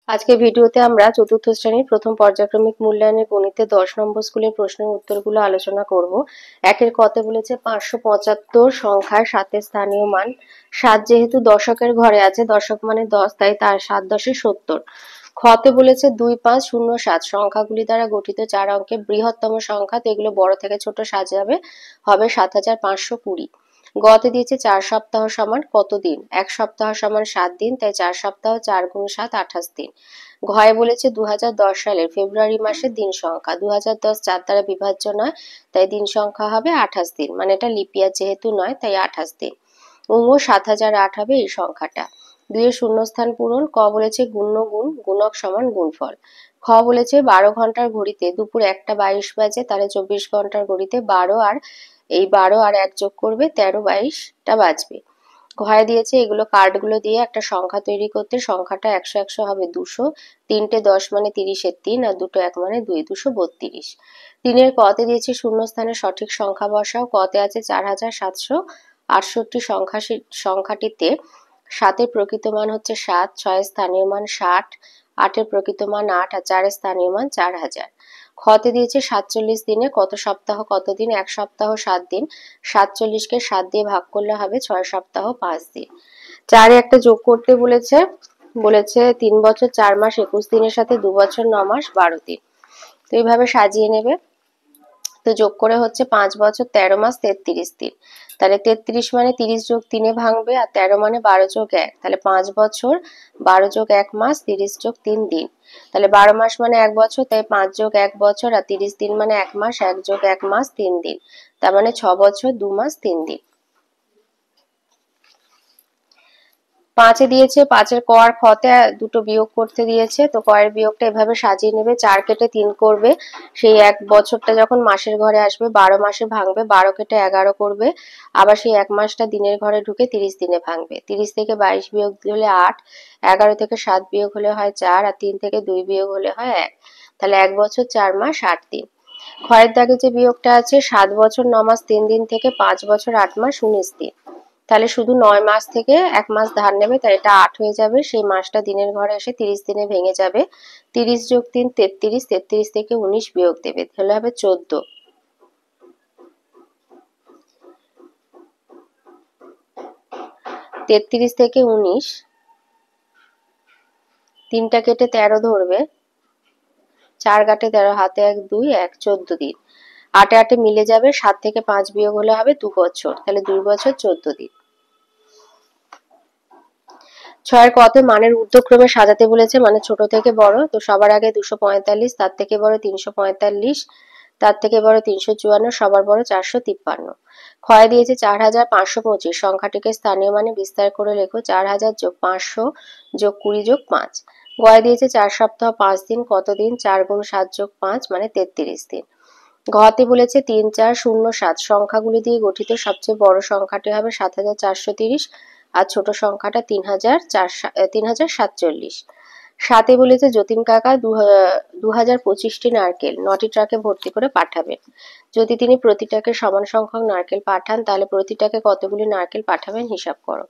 আজকে ভিডিওতে আমরা চতুর্থ শ্রেণীর প্রথম পর্যায়ক্রমিক মূল্যায়নের গণিতে 10 নম্বর স্কুলের প্রশ্নের উত্তরগুলো আলোচনা করব। একের কতে বলেছে 575 সংখ্যার 7 স্থানীয় মান। 7 যেহেতু দশকের ঘরে আছে, দশক মানে 10, তাই তার 7 10 70। খতে বলেছে 2507 সংখ্যাগুলি দ্বারা গঠিত 4 অঙ্কের বৃহত্তম সংখ্যা, তো এগুলো বড় থেকে ছোট সাজাবে, হবে 7520। গতে দিয়েছে 4 সপ্তাহ সমান কত দিন। 1 সপ্তাহ সমান 7 দিন, তাই 4 সপ্তাহ 4 গুণ 7 28 দিন। ঘয়ে বলেছে 2010 সালের ফেব্রুয়ারি মাসের দিন সংখ্যা। 2010 4 দ্বারা বিভাজ্য নয়, তাই দিন সংখ্যা হবে 28 দিন, মানে এটা লিপিয়ার যেহেতু নয় তাই 28 দিন। 7008 হবে এই সংখ্যাটা। 2 এর শূন্যস্থান পূরণ। ক বলেছে গুণ্য গুণ গুণক সমান গুণফল। খ বলেছে 12 ঘন্টার ঘড়িতে দুপুর 1টা 22 বাজে, তাহলে 24 ঘন্টার ঘড়িতে 12 আর 1 যোগ করবে, 13 22টা বাজবে। ঘরে দিয়েছে এগুলো কার্ডগুলো দিয়ে একটা সংখ্যা তৈরি করতে। সংখ্যাটা 100 100 হবে 200, 3টে 10 মানে 30-এর 3, আর 2টো 1 মানে 2, 232। 3 কতে দিয়েছে শূন্যস্থানে সঠিক সংখ্যা বসাও। কতে আছে 4768 সংখ্যাটিতে 7-এর প্রকৃত মান হচ্ছে 7, 6-এর স্থানীয় মান 60, 8-এর প্রকৃত মান 8, আর 4-এর স্থানীয় মান 4000। খতে দিয়েছে 47 দিনে কত সপ্তাহ কত দিন। 1 সপ্তাহ 7 দিন, 47কে 7 দিয়ে ভাগ করলে হবে 6 সপ্তাহ 5 দিন। 4-এ একটা যোগ করতে বলেছে। 3 বছর 4 মাস 21 দিনের সাথে 2 বছর 9 মাস 12 দিন। তো এইভাবে সাজিয়ে নেবে। তো যোগ করে হচ্ছে 5 বছর 13 মাস 33 দিন। তাহলে 33 মানে 30 যোগ 3-এ ভাঙবে, আর 13 মানে 12 যোগ 1, তাহলে 5 বছর 12 যোগ 1 মাস 30 যোগ 3 দিন। তাহলে 12 মাস মানে 1 বছর, তাই 5 যোগ 1 বছর, আর 30 দিন মানে 1 মাস, 1 যোগ 1 মাস 3 দিন, তার মানে 6 বছর 2 মাস 3 দিন। 5-এ দিয়েছে 5-এর ক আর খতে দুটো বিয়োগ করতে দিয়েছে। তো ক এর বিয়োগটা এভাবে সাজিয়ে নেবে। 4 কেটে 3 করবে, সেই 1 বছরটা যখন মাসের ঘরে আসবে 12 মাসে ভাঙবে, 12 কেটে 11 করবে, আবার সেই 1 মাসটা দিনের ঘরে ঢুকে 30 দিনে ভাঙবে। 30 থেকে 22 বিয়োগ হলে 8, 11 থেকে 7 বিয়োগ হলে হয় 4, আর 3 থেকে 2 বিয়োগ হলে হয় 1, তাহলে 1 বছর 4 মাস 8 দিন। ক্ষয়ের দাগে যে বিয়োগটা আছে 7 বছর 9 মাস 3 দিন থেকে 5 বছর 8 মাস 19 দিন। তাহলে শুধু 9 মাস থেকে 1 মাস ধার নেবে, তাই এটা 8 হয়ে যাবে। সেই মাসটা দিনের ঘরে এসে 30 দিনে ভেঙে যাবে। 30 যোগ 3 33, 33 থেকে 19 বিয়োগ দেবে, তাহলে হবে 14। 33 থেকে 19, 3টা কেটে 13 ধরবে, 4 কাটে 13, হাতে 1 2 1, 14 দিন। 8 8 মিলে যাবে, 7 থেকে 5 বিয়োগ হলে হবে 2 বছর, তাহলে 2 বছর 14 দিন। 6-এর কতে মানের ঊর্ধ্বক্রমে সাজাতে বলেছে, মানে ছোট থেকে বড়। তো সবার আগে 245, তার থেকে বড় 345, তার থেকে বড় 354, সবার বড় 453। ক্ষয়ে দিয়েছে 4525 সংখ্যাটিকে স্থানীয় মানে বিস্তার করে লেখো। 4000 যোগ 500 যোগ 20 যোগ 5। গয়ে দিয়েছে 4 সপ্তাহ 5 দিন কত দিন। 4 গুণ 7 যোগ 5 মানে 33 দিন। ঘতে বলেছে 3407 সংখ্যাগুলি দিয়ে গঠিত সবচেয়ে বড় সংখ্যাটি হবে 7430, আর ছোট সংখ্যাটা 3047। 7-এ বলেছে যতীন কাকা 2025টি নারকেল 9টি ট্রাকে ভর্তি করে পাঠাবেন। যদি তিনি প্রতিটাকে সমান সংখ্যক নারকেল পাঠান, তাহলে প্রতিটাকে কতগুলি নারকেল পাঠাবেন হিসাব করো।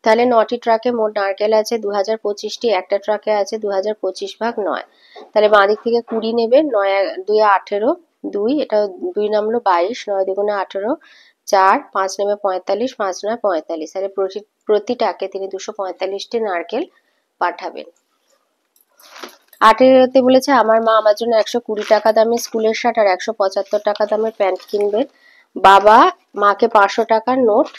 তাহলে 9টি ট্রাকে মোট নারকেল আছে 2025টি, একটা ট্রাকে আছে 2025 ভাগ 9, তাহলে বাঁ দিক থেকে 20 নেবে। 9 2 18, 2 এটা 2 নামলো 22, 9 দুগুণে 18, 4 5 নেবে 45, 5 9 45, তাহলে প্রতিটাকে তিনি 245টি নারকেল পাঠাবেন। 8-এতে বলেছে আমার মা আমার জন্য 120 টাকা দামের স্কুলের শার্ট আর 175 টাকা দামের প্যান্ট কিনবেন। বাবা মাকে 500 টাকার নোট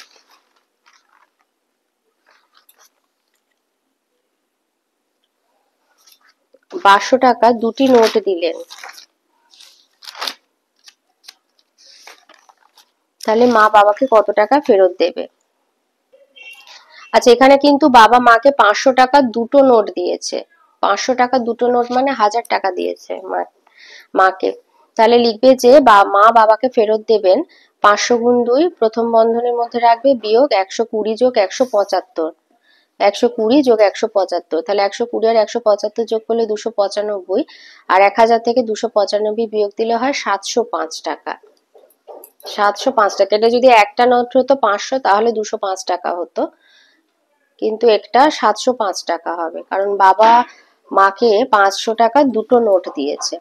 500 টাকা দুটি নোট দিলেন, তাহলে মা বাবাকে কত টাকা ফেরত দেবে। আচ্ছা, এখানে কিন্তু বাবা মাকে 500 টাকা দুটো নোট দিয়েছে। 500 টাকা দুটো নোট মানে 1000 টাকা দিয়েছে মাকে। তাহলে লিখবে যে মা বাবাকে ফেরত দেবেন 500 গুণ 2 প্রথম বন্ধনীর মধ্যে রাখবে, বিয়োগ 120 যোগ 175, 120 যোগ 175, তাহলে 120 আর 175 যোগ করলে 295, আর 1000 থেকে 295 বিয়োগ দিলে হয় 705 টাকা। 705 টাকা। এটা যদি একটা নোট হতো 500, তাহলে 205 টাকা হতো, কিন্তু একটা 705 টাকা হবে, কারণ বাবা মাকে 500 টাকা দুটো নোট দিয়েছে।